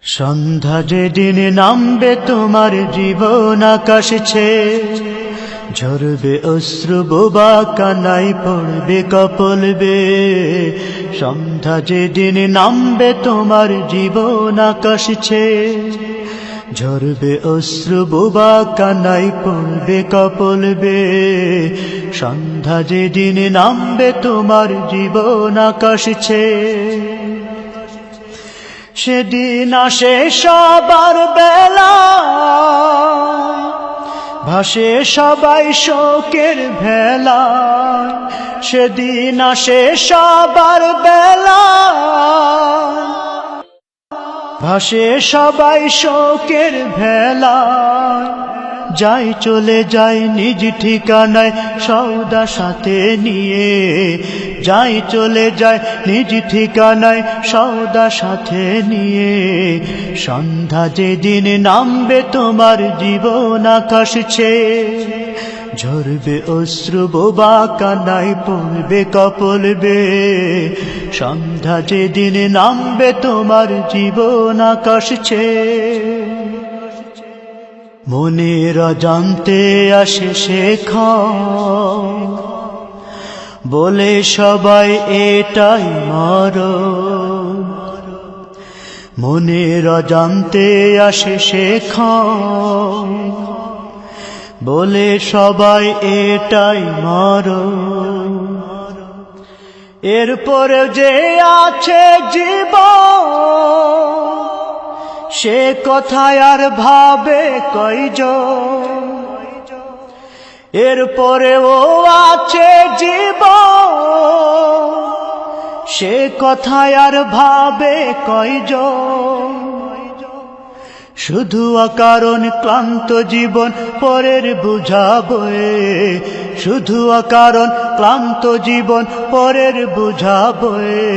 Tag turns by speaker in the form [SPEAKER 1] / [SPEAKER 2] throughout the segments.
[SPEAKER 1] সন্ধ্যা যেদিন নামবে তোমার জীবন আকাশ ছেয়ে, ঝরবে অশ্রু বোবা কানাই পড়বে কপল বেয়ে। সন্ধ্যা যেদিন নামবে তোমার জীবন আকাশ ছেয়ে, ঝরবে অশ্রু বোবা কানাই পড়বে কপল বেয়ে। সন্ধ্যা যেদিন নামবে তোমার জীবন আকাশ ছেয়ে, সেদিন আসে সবার বেলা, ভাসে সবাই শোকের ভেলা। সেদিন আসে সবার বেলা, ভাসে সবাই শোকের ভেলা। যাই চলে যাই নিজ ঠিকানায় সওদা সাথে নিয়ে, যাই চলে যায় নিজ ঠিকানায় সওদা সাথে নিয়ে। সন্ধ্যা যেদিন নামবে তোমার জীবন আকাশ ছেয়ে, ঝরবে অশ্রু বোবা কানাই পড়বে কপল বেয়ে। সন্ধ্যা যেদিন নামবে তোমার জীবন আকাশ ছেয়ে, মনের অজান্তে আসে সে ক্ষণ, বলে সবাই এটাই মরণ। মনের অজান্তে আসে সে ক্ষণ, বলে সবাই এটাই মরণ। এরপরে যে আছে জীবন, সে কথায় আর ভাবে কয়জন। এরপরেও আছে জীবন, সে কথায় আর ভাবে কয়জন। শুধু অকারণ ক্লান্ত জীবন পরের বোঝা বয়ে, শুধু অকারণ ক্লান্ত জীবন পরের বোঝা বয়ে।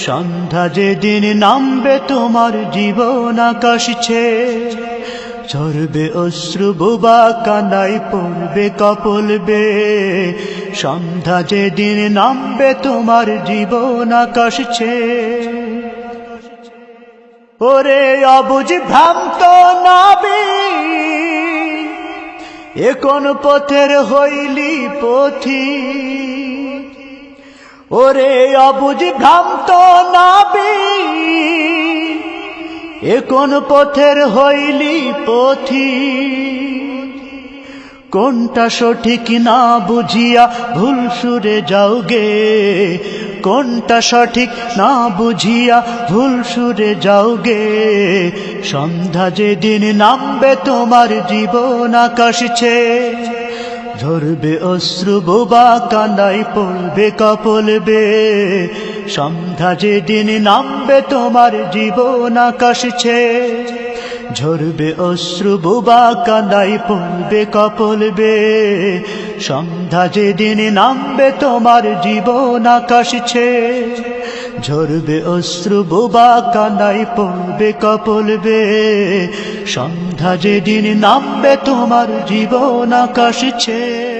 [SPEAKER 1] সন্ধ্যা যেদিন নামবে তোমার জীবন আকাশ ছেয়ে, ঝরবে অশ্রু বোবা কানাই পড়বে কপল বেয়ে। সন্ধ্যা যেদিন নামবে তোমার জীবন আকাশ ছেয়ে, ওরে অবুঝ ভ্রান্ত নাবি, এ কোন পথের হইলি পথিক। ওরে অবুঝ ভ্রান্ত নাবি, এ কোন পথের হইলি পথিক। কোনটা সঠিক না বুঝিয়া ভুল সুরে যাওগে, কোনটা সঠিক না বুঝিয়া ভুল সুরে যাওগে। সন্ধ্যা যেদিন নামবে তোমার জীবন আকাশ ছেয়ে, ঝরবে অশ্রু বোবা কানাই পড়বে কপল বেয়ে। সন্ধ্যা যেদিন নামবে তোমার জীবন আকাশ ছেয়ে, ঝরবে অশ্রু বোবা কানাই পড়বে কপল বেয়ে। সন্ধ্যা যেদিন নামবে তোমার জীবন আকাশ ছেয়ে, ঝরবে অশ্রু বোবা কানাই পড়বে কপল বেয়ে। সন্ধ্যা যেদিন নামবে তোমার জীবন আকাশ ছেয়ে।